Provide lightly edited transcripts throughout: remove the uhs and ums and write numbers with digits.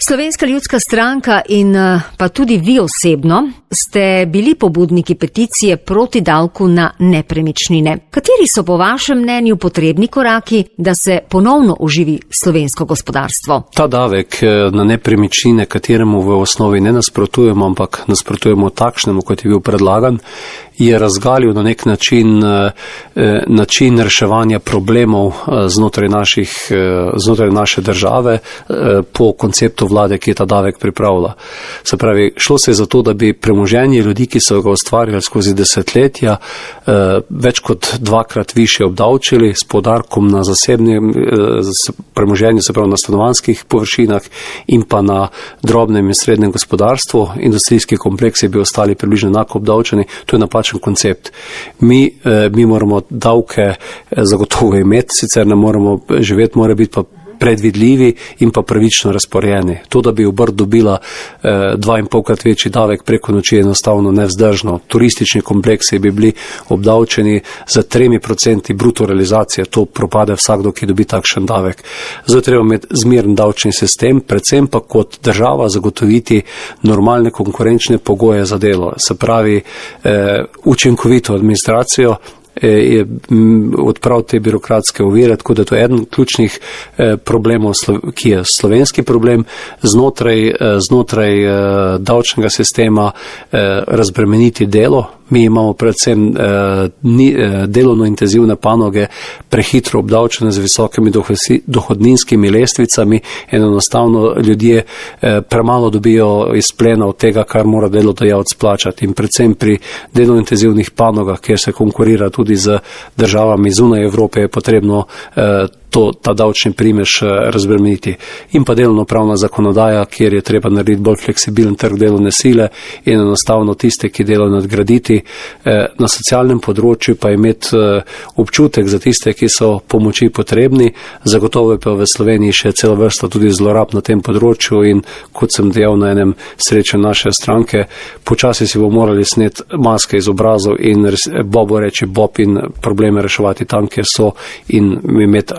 Slovenska ljudska stranka in pa tudi vi osebno ste bili pobudniki peticije proti davku na nepremičnine. Kateri so po vašem mnenju potrebni koraki, da se ponovno oživi slovensko gospodarstvo? Ta davek na nepremičnine, kateremu v osnovi ne nasprotujemo, ampak nasprotujemo takšnemu, kot je bil predlagan, je razgalil na nek način reševanja problemov znotraj naše države po konceptu vlade, ki je ta davek pripravila. Se pravi, šlo se je za to, da bi premoženje ljudi, ki so ga ustvarjali skozi desetletja, več kot dvakrat više obdavčili s poudarkom na zasebnem premoženju, se pravi na stanovanjskih površinah in pa na drobnem in srednjem gospodarstvu. Industrijski kompleksi bi ostali približno enako obdavčeni. To je napačen koncept. Mi moramo davke zagotovo imeti, sicer ne moramo živeti, mora biti pa predvidljivi in pa pravično razporejeni. To, da bi obrt dobila 2,5-krat večji davek preko noči, je enostavno nevzdržno. Turistični kompleksi bi bili obdavčeni za 3% bruto realizacije. To propade vsakdo, ki dobi takšen davek. Zato treba imeti zmeren davčni sistem, predvsem pa kot država zagotoviti normalne konkurenčne pogoje za delo. Se pravi, učinkovito administracijo, odpraviti te birokratske ovire, tako da to je eden ključnih problemov, ki je slovenski problem, znotraj davčnega sistema razbremeniti delo. Mi imamo predvsem delovno intenzivne panoge prehitro obdavčene z visokimi dohodninskimi lestvicami in enostavno ljudje premalo dobijo iz plena od tega, kar mora delodajalec plačati. In predvsem pri delovno intenzivnih panogah, kjer se konkurira tudi z državami zunaj Evrope, je potrebno ta davčni primež razbremeniti. In pa delovnopravna zakonodaja, kjer je treba narediti bolj fleksibilen trg delovne sile in enostavno tiste, ki delajo, nadgraditi. Na socialnem področju pa imeti občutek za tiste, ki so pomoči potrebni. Zagotovo je pa v Sloveniji še cela vrsta tudi zlorab na tem področju in kot sem dejal na enem srečanju naše stranke, počasi si bo morali sneti maske iz obrazov in Bobo reči Bob in probleme reševati tam, kjer so, in imeti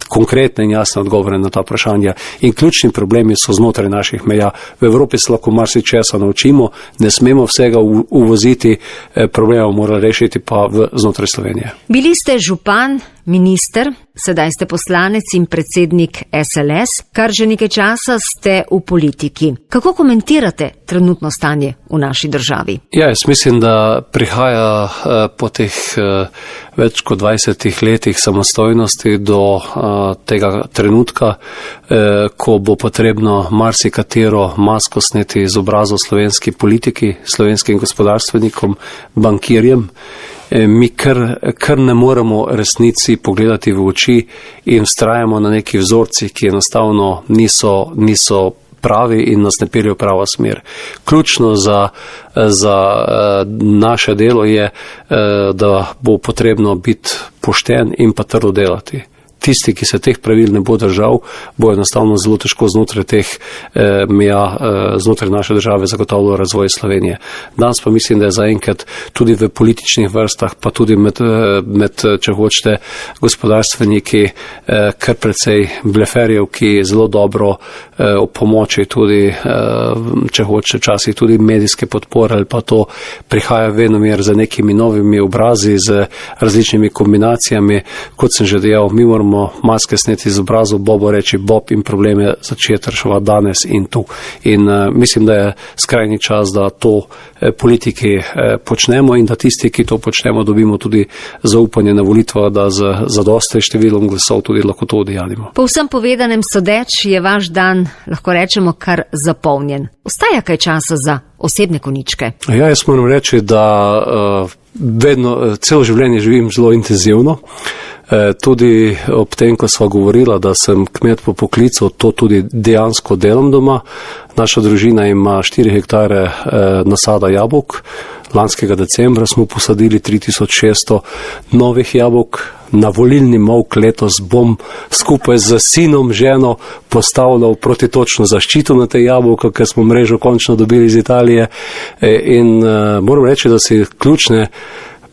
konkretne in jasne odgovore na ta vprašanja. In ključni problemi so znotraj naših meja. V Evropi se lahko marsičesa naučimo, ne smemo vsega uvoziti, problemov morali rešiti pa znotraj Slovenije. Bili ste župan, minister, sedaj ste poslanec in predsednik SLS, kar že nekaj časa ste v politiki. Kako komentirate trenutno stanje v naši državi? Ja, jaz mislim, da prihaja po teh več kot 20 letih samostojnosti do tega trenutka, ko bo potrebno marsikatero masko sneti z obrazov slovenski politiki, slovenskim gospodarstvenikom, bankirjem. Mi kar ne moremo resnici pogledati v oči in vztrajamo na neki vzorci, ki enostavno niso pravi in nas ne peljejo v pravo smer. Ključno za naše delo je, da bo potrebno biti pošten in pa trdo delati. Tisti, ki se teh pravil ne bo držal, bo enostavno zelo težko znotraj teh meja, znotraj naše države zagotavljalo razvoj Slovenije. Danes pa mislim, da je zaenkrat tudi v političnih vrstah, pa tudi med če hočete, gospodarstveniki, kar precej bleferjev, ki zelo dobro o pomoči tudi, če hočete, včasih tudi medijske podpore, ali pa to prihaja venomer za nekimi novimi obrazi, z različnimi kombinacijami. Kot sem že dejal, mi moramo maske sneti z obrazov, Bobo reči Bob in probleme začeti reševati danes in tu. In mislim, da je skrajni čas, da to politiki počnemo in da tisti, ki to počnemo, dobimo tudi zaupanje na volitvah, da z zadostnim številom glasov tudi lahko to udejanimo. Po vsem povedanem sodeč je vaš dan, lahko rečemo, kar zapolnjen. Ostaja kaj časa za osebne konjičke? Ja, jaz moram reči, da vedno, celo življenje živim zelo intenzivno. Tudi ob tem, ko sva govorila, da sem kmet po poklicu, to tudi dejansko delam doma. Naša družina ima 4 hektare nasada jabolk. Lanskega decembra smo posadili 3600 novih jabolk. Na volilni molk letos bom skupaj z sinom, ženo postavljal protitočno zaščito na te jabolka, ker smo mrežo končno dobili iz Italije. In moram reči, da si ključne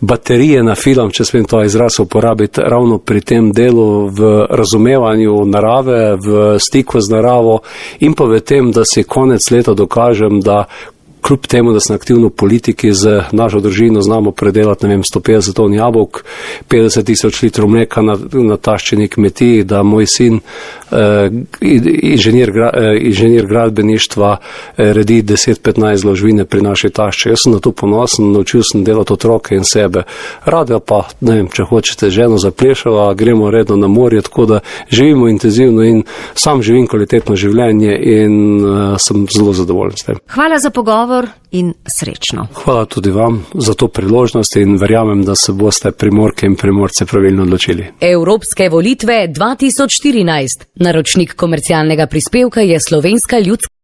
baterije na film, če smem to izraz uporabiti, ravno pri tem delu v razumevanju narave, v stiku z naravo in pa v tem, da si konec leta dokažem, da kljub temu, da sem aktivno v politiki, z našo družino znamo predelati, 150 ton jabolk, 50 tisoč litrov mleka na taščeni kmetiji, da moj sin, inženir gradbeništva, redi 10-15 zložbine pri naši tašči. Jaz sem na to ponosen, naučil sem delati otroke in sebe. Rade pa, če hočete, ženo zaplešava, gremo redno na morje, tako da živimo intenzivno in sam živim kvalitetno življenje in sem zelo zadovoljen s tem. Hvala za pogovor in srečno. Hvala tudi vam za to priložnost in verjamem, da se boste Primorke in Primorce pravilno odločili. Evropske volitve 2014. Naročnik komercialnega prispevka je Slovenska ljudska